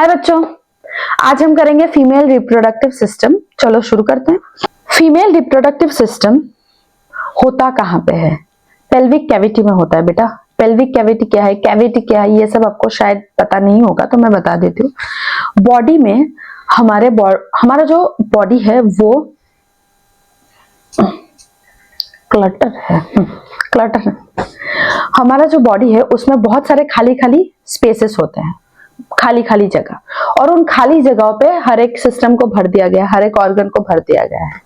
हाय बच्चों, आज हम करेंगे फीमेल रिप्रोडक्टिव सिस्टम। चलो शुरू करते हैं। फीमेल रिप्रोडक्टिव सिस्टम होता कहाँ पे है? पेल्विक कैविटी में होता है बेटा। पेल्विक कैविटी क्या है, कैविटी क्या है, ये सब आपको शायद पता नहीं होगा तो मैं बता देती हूँ। बॉडी में हमारा जो बॉडी है वो क्लटर है। हमारा जो बॉडी है उसमें बहुत सारे खाली खाली स्पेसेस होते हैं, खाली खाली जगह, और उन खाली जगहों पे हर एक सिस्टम को भर दिया गया है, हर एक ऑर्गन को भर दिया गया है।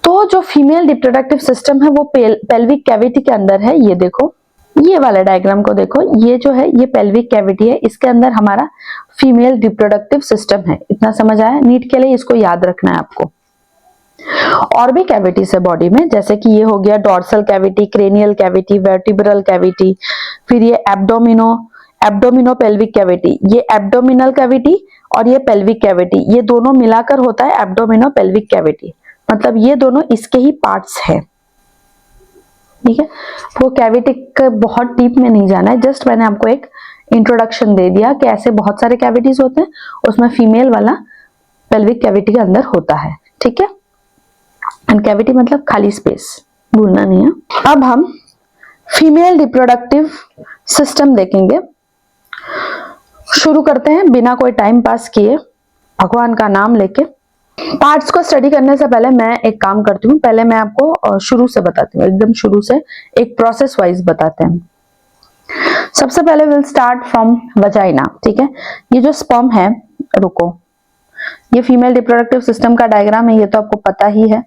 तो जो फीमेल रिप्रोडक्टिव सिस्टम है वो पेल्विक कैविटी के अंदर है। ये देखो, ये वाला डायग्राम को देखो, ये जो है ये पेल्विक कैविटी है, इसके अंदर हमारा फीमेल रिप्रोडक्टिव सिस्टम है। इतना समझ आया? नीट के लिए इसको याद रखना है आपको। और भी कैविटीज है बॉडी में, जैसे कि ये हो गया dorsal cavity, cranial cavity, vertebral cavity, फिर ये एब्डोमिनो पेल्विक कैविटी, ये एब्डोमिनल कैविटी और ये पेल्विक कैविटी, ये दोनों मिलाकर होता है एब्डोमिनो पेल्विक कैविटी। मतलब ये दोनों इसके ही पार्ट्स हैं। ठीक है, वो कैविटी का बहुत डीप में नहीं जाना है, जस्ट मैंने आपको एक इंट्रोडक्शन दे दिया कि ऐसे बहुत सारे कैविटीज होते हैं, उसमें फीमेल वाला पेल्विक कैविटी के अंदर होता है। ठीक है, एंड कैविटी मतलब खाली स्पेस, भूलना नहीं है। अब हम फीमेल रिप्रोडक्टिव सिस्टम देखेंगे। शुरू करते हैं बिना कोई टाइम पास किए, भगवान का नाम लेके। पार्ट्स को स्टडी करने से पहले मैं एक काम करती हूँ, पहले मैं आपको शुरू से बताती हूँ, एकदम शुरू से एक प्रोसेस वाइज बताते हैं। सबसे पहले विल स्टार्ट फ्रॉम वजाइना। ठीक है, ये जो स्पर्म है, रुको, ये फीमेल रिप्रोडक्टिव सिस्टम का डायग्राम है, ये तो आपको पता ही है,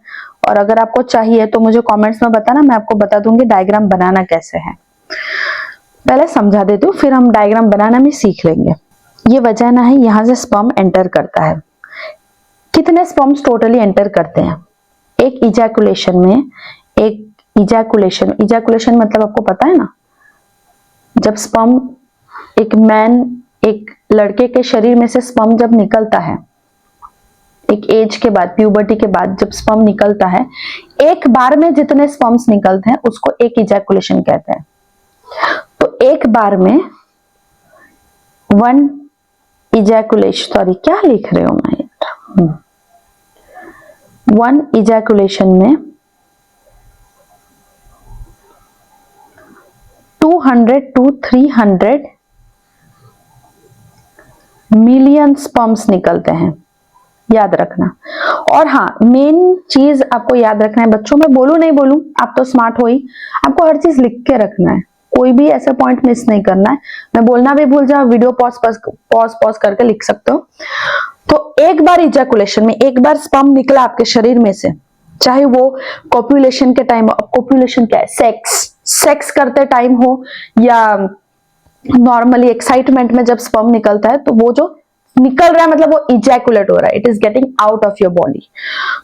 और अगर आपको चाहिए तो मुझे कमेंट्स में बताना, मैं आपको बता दूंगी डायग्राम बनाना कैसे है। पहले समझा देती हूँ, फिर हम डायग्राम बनाना भी सीख लेंगे। ये वजाइना है, यहां से स्पर्म एंटर करता है। कितने स्पर्म्स टोटली एंटर करते हैं? एक इजैकुलेशन में, एक इजैकुलेशन मतलब आपको पता है ना, जब स्पर्म एक लड़के के शरीर में से स्पर्म जब निकलता है, एक एज के बाद, प्यूबर्टी के बाद जब स्पर्म निकलता है, एक बार में जितने स्पर्म्स निकलते हैं उसको एक इजैकुलेशन कहते हैं। तो एक बार में वन इजैकुलेशन, सॉरी क्या लिख रहे हो मैं, वन इजैकुलेशन में 200 to 300 मिलियन स्पर्म्स निकलते हैं, याद रखना। और हाँ, मेन चीज आपको याद रखना है बच्चों, मैं बोलूं नहीं बोलूं, आप तो स्मार्ट हो ही, आपको हर चीज लिख के रखना है, कोई भी ऐसा पॉइंट मिस नहीं करना है। मैं बोलना भी भूल जाऊं, वीडियो पॉज करके लिख सकते हो। तो एक बार इजैकुलेशन में, एक बार स्पर्म निकला आपके शरीर में से, चाहे वो कॉपुलेशन के टाइम, कॉपुलेशन क्या है, सेक्स करते टाइम हो या नॉर्मली एक्साइटमेंट में जब स्पर्म निकलता है, तो वो जो निकल रहा है मतलब वो इजैकुलेट हो रहा है, it is getting out of your body.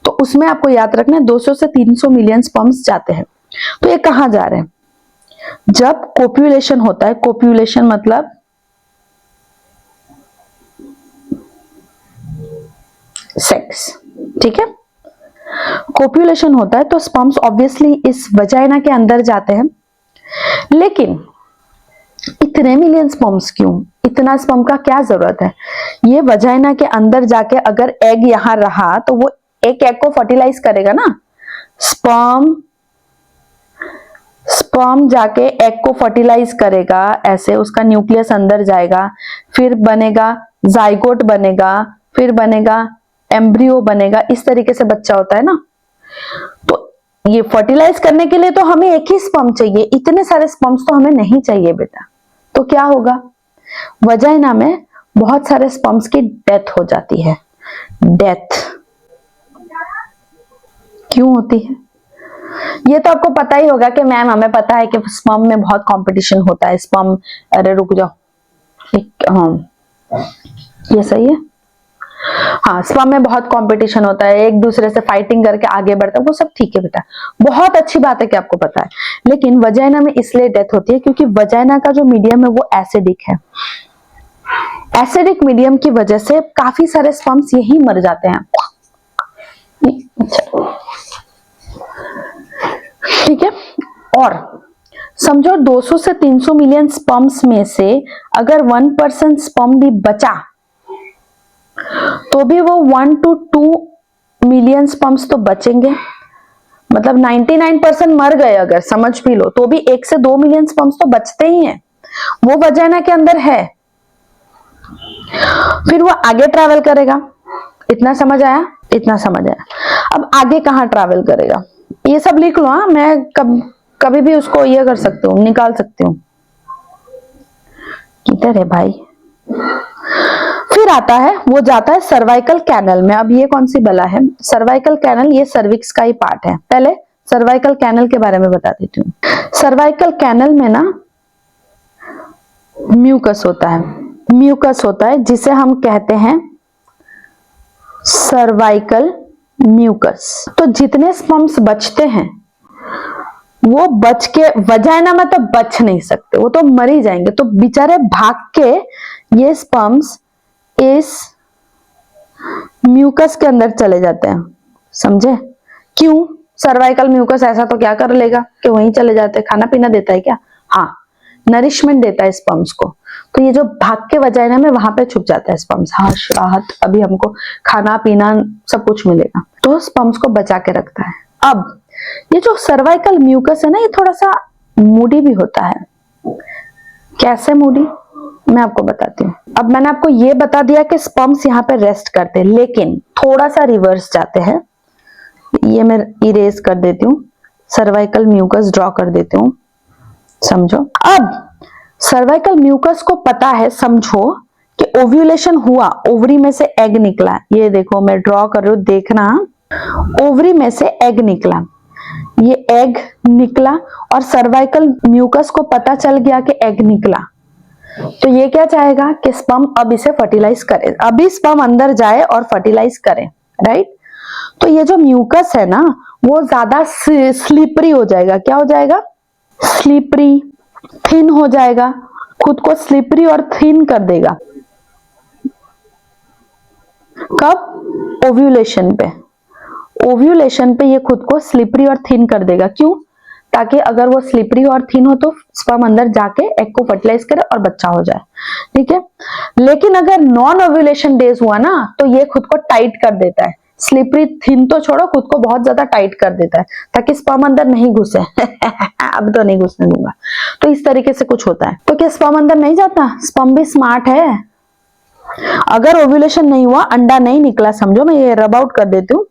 तो उसमें आपको याद रखना है 200 से 300 मिलियन स्पर्म्स जाते हैं। तो ये कहां जा रहे हैं? जब कोपुलेशन होता है, कोपुलेशन मतलब सेक्स, ठीक है, कोपुलेशन होता है तो स्पर्म्स ऑब्वियसली इस वजाइना के अंदर जाते हैं। लेकिन इतने मिलियन स्पर्म्स क्यों? इतना स्पर्म का क्या जरूरत है? ये वजाइना के अंदर जाके अगर एग यहां रहा तो वो एक एग को फर्टिलाइज करेगा ना, स्पर्म जाके एग को फर्टिलाइज करेगा, ऐसे उसका न्यूक्लियस अंदर जाएगा, फिर बनेगा जाइगोट, बनेगा, फिर बनेगा एम्ब्रियो, बनेगा, इस तरीके से बच्चा होता है ना। तो ये फर्टिलाइज करने के लिए तो हमें एक ही स्पर्म चाहिए, इतने सारे स्पर्म्स तो हमें नहीं चाहिए बेटा। तो क्या होगा? वजाइना में बहुत सारे स्पर्म्स की डेथ हो जाती है। डेथ क्यों होती है? ये तो आपको पता ही होगा कि मैम हमें पता है कि स्पर्म में बहुत कंपटीशन होता है। स्पर्म, अरे रुक जाओ, हाँ ये सही है, हाँ स्पर्म में बहुत कंपटीशन होता है, एक दूसरे से फाइटिंग करके आगे बढ़ता है, वो सब ठीक है बेटा, बहुत अच्छी बात है कि आपको पता है। लेकिन वजाइना में इसलिए डेथ होती है क्योंकि वजाइना का जो मीडियम है वो एसिडिक है। एसिडिक मीडियम की वजह से काफी सारे स्पर्म्स यही मर जाते हैं। ठीक है, और समझो 200 से 300 मिलियन स्पर्म्स में से अगर 1% स्पर्म भी बचा तो भी वो 1 to 2 मिलियन स्पर्म्स तो बचेंगे, मतलब 99% मर गए अगर समझ भी लो तो भी 1 से 2 मिलियन स्पर्म्स तो बचते ही हैं, वो वजाइना के अंदर है। फिर वो आगे ट्रैवल करेगा, इतना समझ आया, इतना समझ आया। अब आगे कहाँ ट्रैवल करेगा ये सब लिख लो। हाँ, मैं कभी भी उसको ये कर सकती हूँ, निकाल सकती हूँ। किधर है भाई? फिर आता है, वो जाता है सर्वाइकल कैनल में। अब ये कौन सी बला है? सर्वाइकल कैनल, ये सर्विक्स का ही पार्ट है। पहले सर्वाइकल कैनल के बारे में बता देती हूँ। सर्वाइकल कैनल में ना म्यूकस होता है, म्यूकस होता है जिसे हम कहते हैं सर्वाइकल म्यूकस। तो जितने स्पर्म्स बचते हैं वो बच के वजाइना में तो बच नहीं सकते, वो तो मर ही जाएंगे। तो बेचारे भाग के ये स्पर्म्स इस म्यूकस के अंदर चले जाते हैं, समझे? क्यों? सर्वाइकल म्यूकस ऐसा तो क्या कर लेगा कि वहीं चले जाते हैं? खाना पीना देता है क्या? हाँ, नरिशमेंट देता है स्पर्म्स को। तो ये जो भाग के वजाइना में वहां पे छुप जाता है स्पर्म्स, हाँ राहत, अभी हमको खाना पीना सब कुछ मिलेगा, तो स्पर्म्स को बचा के रखता है। अब ये जो सर्वाइकल म्यूकस है ना, ये थोड़ा सा मूडी भी होता है। कैसे मूडी? मैं आपको बताती हूँ। अब मैंने आपको ये बता दिया कि स्पर्म्स यहाँ पे रेस्ट करते हैं, लेकिन थोड़ा सा रिवर्स जाते हैं। ये मैं इरेज कर देती हूँ, सर्वाइकल म्यूकस ड्रॉ कर देती हूँ, समझो। अब सर्वाइकल म्यूकस को पता है, समझो कि ओव्यूलेशन हुआ, ओवरी में से एग निकला। ये देखो मैं ड्रॉ कर रही हूँ, देखना, ओवरी में से एग निकला, ये एग निकला और सर्वाइकल म्यूकस को पता चल गया कि एग निकला। तो ये क्या चाहेगा कि स्पर्म अब इसे फर्टिलाइज करे, अभी स्पर्म अंदर जाए और फर्टिलाइज करे, राइट? तो ये जो म्यूकस है ना, वो ज्यादा स्लिपरी हो जाएगा। क्या हो जाएगा? स्लिपरी, थिन हो जाएगा, खुद को स्लिपरी और थिन कर देगा। कब? ओव्यूलेशन पे। ओव्यूलेशन पे ये खुद को स्लिपरी और थिन कर देगा। क्यों? ताकि अगर वो स्लिपरी और थिन हो तो स्पर्म अंदर जाके एग को फर्टिलाइज करे और बच्चा हो जाए, ठीक है? लेकिन अगर नॉन ओव्यूलेशन डेज हुआ ना, तो ये खुद को टाइट कर देता है, स्लिपरी थिन तो छोड़ो, खुद को बहुत ज्यादा टाइट कर देता है ताकि स्पर्म अंदर नहीं घुसे। अब तो नहीं घुसने दूंगा। तो इस तरीके से कुछ होता है। तो क्या स्पर्म अंदर नहीं जाता? स्पर्म भी स्मार्ट है। अगर ओव्यूलेशन नहीं हुआ, अंडा नहीं निकला, समझो, मैं ये रब आउट कर देती हूँ,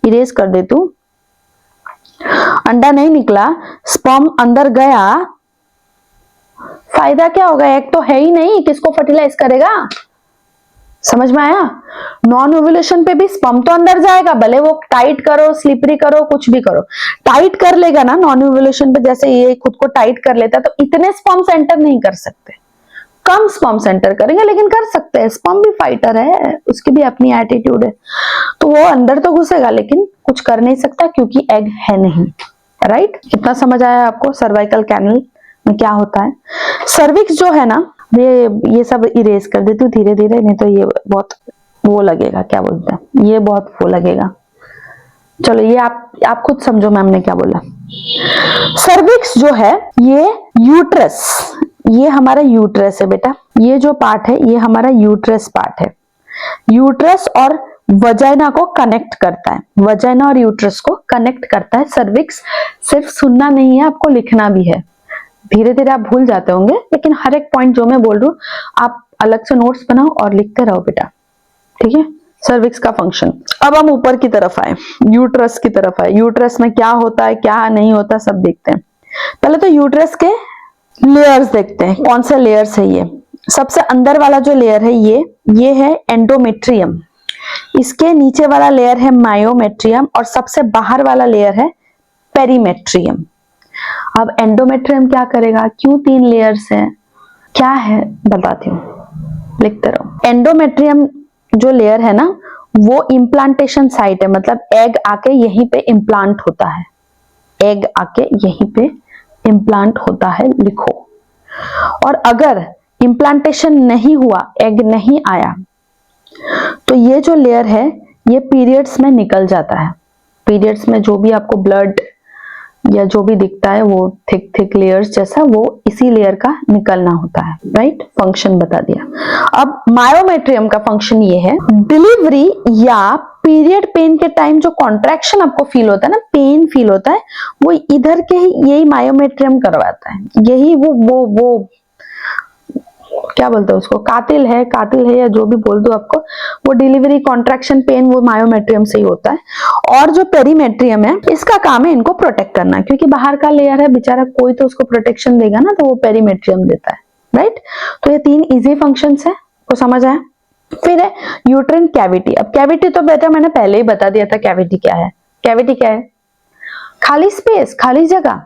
इरेज कर देती हूँ, अंडा नहीं निकला, स्पर्म अंदर गया, फायदा क्या होगा? एग तो है ही नहीं, किसको फर्टिलाइज करेगा? समझ में आया? नॉन ओव्यूलेशन पे भी स्पर्म तो अंदर जाएगा, भले वो टाइट करो, स्लिपरी करो, कुछ भी करो, टाइट कर लेगा ना। नॉन ओव्यूलेशन पे जैसे ये खुद को टाइट कर लेता है, तो इतने स्पर्म एंटर नहीं कर सकते, कम स्पर्म एंटर करेंगे, लेकिन कर सकते हैं। स्पर्म भी फाइटर है, उसकी भी अपनी एटीट्यूड है, तो वो अंदर तो घुसेगा लेकिन कुछ कर नहीं सकता क्योंकि एग है नहीं, राइट? कितना समझ आया आपको सर्वाइकल कैनल में क्या होता है? सर्विक्स जो है ना, ये सब इरेज कर देती हूँ धीरे धीरे, नहीं तो ये बहुत वो लगेगा, क्या बोलते हैं, ये बहुत वो लगेगा। चलो ये आप खुद समझो मैम ने क्या बोला। सर्विक्स जो है ये यूट्रस, ये हमारा यूट्रस है बेटा, ये जो पार्ट है ये हमारा यूट्रस पार्ट है। यूट्रस और वजाइना को कनेक्ट करता है, वजाइना और यूट्रस को कनेक्ट करता है सर्विक्स। सिर्फ सुनना नहीं है, आपको लिखना भी है। धीरे धीरे आप भूल जाते होंगे, लेकिन हर एक पॉइंट जो मैं बोल रही हूँ आप अलग से नोट्स बनाओ और लिखते रहो बेटा, ठीक है? सर्विक्स का फंक्शन। अब हम ऊपर की तरफ आए, यूट्रस की तरफ आए। यूट्रस में क्या होता है, क्या नहीं होता, सब देखते हैं। पहले तो यूट्रस के लेयर्स देखते हैं, कौन से लेयर्स है ये। सबसे अंदर वाला जो लेयर है ये है एंडोमेट्रियम, इसके नीचे वाला लेयर है मायोमेट्रियम और सबसे बाहर वाला लेयर है पेरीमेट्रियम। अब एंडोमेट्रियम क्या करेगा? क्यों 3 लेयर्स हैं, क्या है बताती हूँ, लिखते रहो। एंडोमेट्रियम जो लेयर है ना, वो इम्प्लांटेशन साइट है, मतलब एग आके यहीं पे इम्प्लांट होता है, एग आके यहीं पे इम्प्लांट होता है, लिखो। और अगर इम्प्लांटेशन नहीं हुआ, एग नहीं आया, तो ये जो लेयर है ये पीरियड्स में निकल जाता है। पीरियड्स में जो भी आपको ब्लड या जो भी दिखता है वो थिक थिक लेयर्स जैसा, वो इसी लेयर का निकलना होता है, राइट। फंक्शन बता दिया। अब मायोमेट्रियम का फंक्शन ये है, डिलीवरी या पीरियड पेन के टाइम जो कॉन्ट्रैक्शन आपको फील होता है ना, पेन फील होता है, वो इधर के ही यही मायोमेट्रियम करवाता है। यही वो क्या बोलते हैं उसको, कातिल है या जो भी बोल दो आपको, वो डिलीवरी कॉन्ट्रैक्शन पेन वो मायोमेट्रियम से ही होता है। और जो पेरीमेट्रियम है, इसका काम है इनको प्रोटेक्ट करना, क्योंकि बाहर का लेयर है बेचारा, कोई तो उसको प्रोटेक्शन देगा ना, तो वो पेरीमेट्रियम देता है, राइट। तो ये 3 इजी फंक्शंस है, को समझ आया। फिर है यूट्रिन कैविटी। अब कैविटी तो बेटा मैंने पहले ही बता दिया था, कैविटी क्या है। कैविटी क्या है? खाली स्पेस, खाली जगह।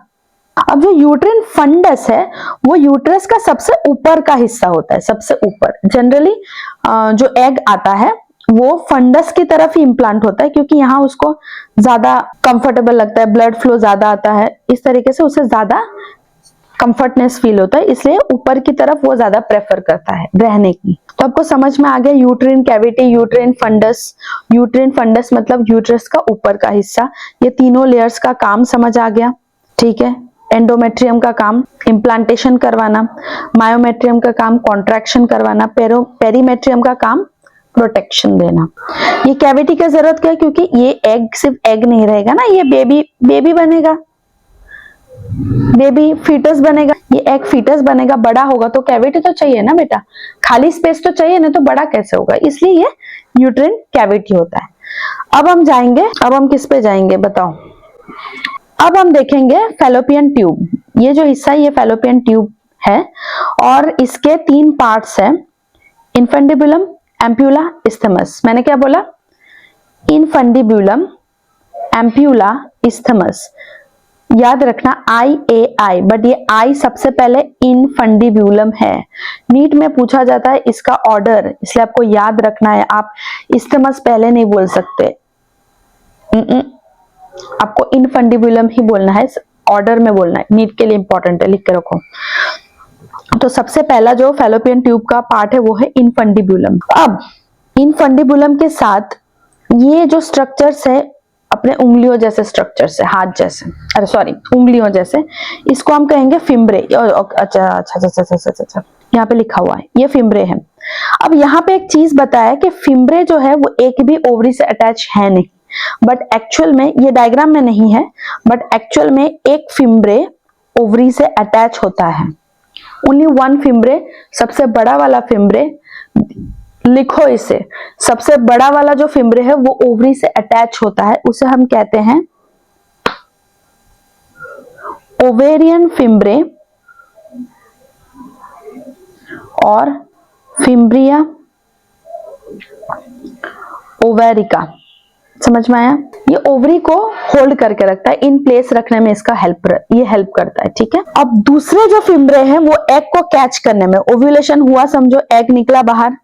अब जो यूट्रिन फंडस है, वो यूट्रस का सबसे ऊपर का हिस्सा होता है, सबसे ऊपर। जनरली जो एग आता है वो फंडस की तरफ ही इम्प्लांट होता है, क्योंकि यहाँ उसको ज्यादा कंफर्टेबल लगता है, ब्लड फ्लो ज्यादा आता है, इस तरीके से उसे ज्यादा कंफर्टनेस फील होता है, इसलिए ऊपर की तरफ वो ज्यादा प्रेफर करता है रहने की। तो आपको समझ में आ गया uterine cavity, uterine fundus. Uterine fundus मतलब यूट्रस का ऊपर का हिस्सा। ये तीनों लेयर्स का काम समझ आ गया, ठीक है। एंडोमेट्रियम का काम इम्प्लांटेशन करवाना, मायोमेट्रियम का काम कॉन्ट्रैक्शन करवाना, पेरीमेट्रियम का काम प्रोटेक्शन देना। ये कैविटी की जरूरत क्या है? क्योंकि ये एग सिर्फ एग नहीं रहेगा ना, ये बेबी बनेगा, बेबी फीटस बनेगा, ये एग फीटस बनेगा, बड़ा होगा, तो कैविटी तो चाहिए ना बेटा, खाली स्पेस तो चाहिए ना, तो बड़ा कैसे होगा, इसलिए ये यूट्रिन कैविटी होता है। अब हम किस पे जाएंगे बताओ। अब हम देखेंगे फैलोपियन ट्यूब। ये जो हिस्सा है ये फैलोपियन ट्यूब है, और इसके 3 पार्ट्स हैं, इनफंडिबुलम, एम्प्यूला, इस्थमस। मैंने क्या बोला? Infundibulum, ampulla, isthmus. याद रखना IAI, बट ये आई सबसे पहले इनफंडिबुलम है। नीट में पूछा जाता है इसका ऑर्डर, इसलिए आपको याद रखना है, आप इस्थमस पहले नहीं बोल सकते, आपको इनफंडिबुलम ही बोलना है, ऑर्डर में बोलना है, नीट के लिए इंपॉर्टेंट है, लिख के रखो। तो सबसे पहला जो फैलोपियन ट्यूब का पार्ट है वो है इनफंडिबुलम। अब इनफंडिबुलम के साथ ये जो स्ट्रक्चर्स है, अपने उंगलियों जैसे स्ट्रक्चर्स है, हाथ जैसे, अरे सॉरी उंगलियों जैसे, इसको हम कहेंगे फिम्ब्रे। अच्छा, यहाँ पे लिखा हुआ है ये फिम्ब्रे है। अब यहाँ पे एक चीज बताया कि फिम्ब्रे जो है वो एक भी ओवरी से अटैच है नहीं, बट एक्चुअल में, ये डायग्राम में नहीं है, बट एक्चुअल में एक फिम्ब्रे ओवरी से अटैच होता है। ओनली 1 फिम्ब्रे, सबसे बड़ा वाला फिम्ब्रे, लिखो इसे, सबसे बड़ा वाला जो फिम्ब्रे है वो ओवरी से अटैच होता है, उसे हम कहते हैं ओवेरियन फिम्ब्रे और फिम्ब्रिया ओवेरिका। समझ में आया? ये ओवरी को होल्ड करके रखता है, इन प्लेस रखने में इसका हेल्प करता है, ठीक है। अब दूसरे जो फिम्ब्रे हैं वो एग को कैच करने में, ओव्यूलेशन हुआ समझो, एग निकला बाहर,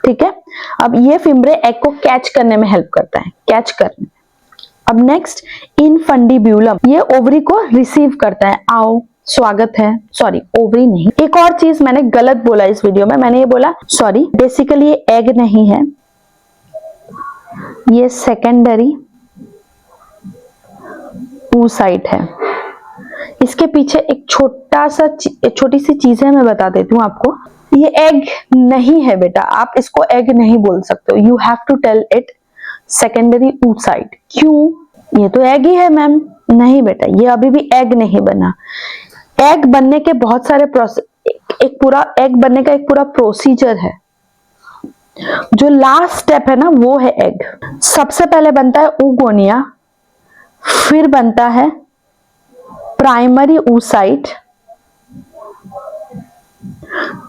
ठीक है। अब ये फिम्ब्रे एग को कैच करने में हेल्प करता है, कैच करने में। अब नेक्स्ट इनफंडिब्यूलम, ये ओवरी को रिसीव करता है, आओ स्वागत है, सॉरी ओवरी नहीं, एक और चीज मैंने गलत बोला इस वीडियो में, मैंने ये बोला सॉरी, बेसिकली ये एग नहीं है, ये सेकेंडरी oocyte है। इसके पीछे एक छोटी सी चीज है, मैं बता देती हूँ आपको। ये एग नहीं है बेटा, आप इसको एग नहीं बोल सकते हो, you have to tell it secondary oocyte। क्यों? ये तो एग ही है मैम। नहीं बेटा, ये अभी भी एग नहीं बना। एग बनने के बहुत सारे एक पूरा एग बनने का एक पूरा प्रोसीजर है। जो लास्ट स्टेप है ना वो है एग। सबसे पहले बनता है oogonia, फिर बनता है प्राइमरी oocyte,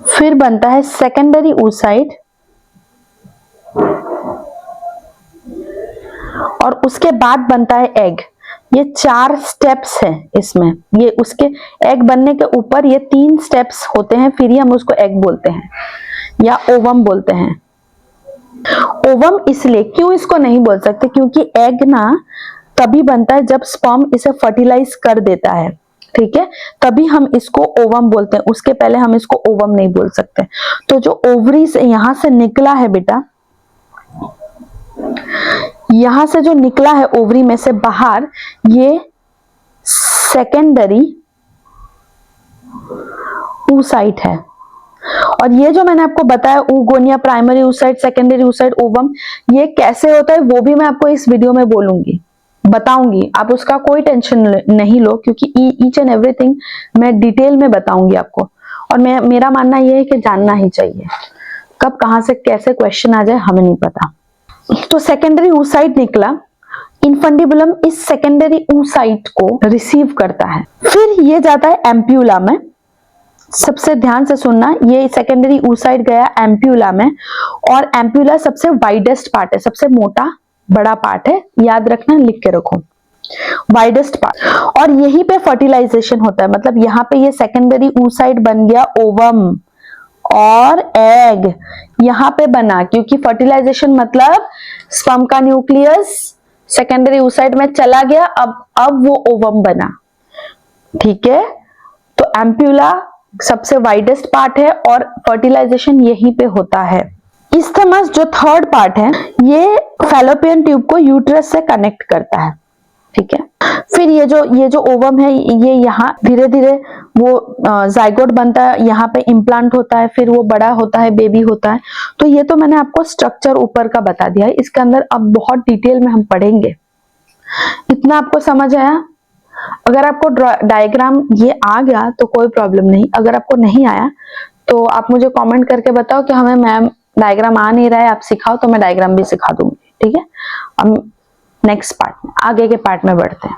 फिर बनता है सेकेंडरी oocyte, और उसके बाद बनता है एग। ये 4 स्टेप्स हैं इसमें, ये उसके एग बनने के ऊपर ये 3 स्टेप्स होते हैं, फिर ही हम उसको एग बोलते हैं या ओवम बोलते हैं। ओवम इसलिए क्यों इसको नहीं बोल सकते, क्योंकि एग ना तभी बनता है जब स्पर्म इसे फर्टिलाइज कर देता है, ठीक है, तभी हम इसको ओवम बोलते हैं, उसके पहले हम इसको ओवम नहीं बोल सकते। तो जो ओवरी से यहां से निकला है बेटा, यहां से जो निकला है ओवरी में से बाहर, ये सेकेंडरी oocyte है। और ये जो मैंने आपको बताया oogonia, primary oocyte, secondary oocyte, ovum, ये कैसे होता है वो भी मैं आपको इस वीडियो में बोलूंगी, बताऊंगी। आप उसका कोई टेंशन नहीं लो, क्योंकि ईच एंड एवरीथिंग मैं डिटेल में बताऊंगी आपको। और मेरा मानना यह है कि जानना ही चाहिए, कब कहां से कैसे क्वेश्चन आ जाए हमें नहीं पता। तो सेकेंडरी oocyte निकला, इनफंडिबुलम इस सेकेंडरी oocyte को रिसीव करता है, फिर ये जाता है एम्प्यूला में। सबसे ध्यान से सुनना, ये सेकेंडरी oocyte गया एम्प्यूला में, और एम्प्यूला सबसे वाइडेस्ट पार्ट है, सबसे मोटा बड़ा पार्ट है, याद रखना, लिख के रखो, वाइडेस्ट पार्ट। और यहीं पे फर्टिलाइजेशन होता है, मतलब यहाँ पे ये सेकेंडरी oocyte बन गया ओवम, और एग यहाँ पे बना, क्योंकि फर्टिलाइजेशन मतलब स्पर्म का न्यूक्लियस सेकेंडरी oocyte में चला गया, अब वो ओवम बना, ठीक है। तो एम्प्यूला सबसे वाइडेस्ट पार्ट है और फर्टिलाइजेशन यहीं पे होता है। इस्थमस जो थर्ड पार्ट है, ये फैलोपियन ट्यूब को यूट्रस से कनेक्ट करता है, ठीक है। फिर ये जो ओवम है, ये यहाँ धीरे धीरे वो जाइगोट बनता है, यहाँ पे इम्प्लांट होता है, फिर वो बड़ा होता है, बेबी होता है। तो ये तो मैंने आपको स्ट्रक्चर ऊपर का बता दिया है, इसके अंदर अब बहुत डिटेल में हम पढ़ेंगे। इतना आपको समझ आया? अगर आपको डायग्राम ये आ गया तो कोई प्रॉब्लम नहीं, अगर आपको नहीं आया तो आप मुझे कमेंट करके बताओ कि हमें मैम डायग्राम आ नहीं रहा है, आप सिखाओ, तो मैं डायग्राम भी सिखा दूंगी, ठीक है। हम नेक्स्ट पार्ट में, आगे के पार्ट में बढ़ते हैं।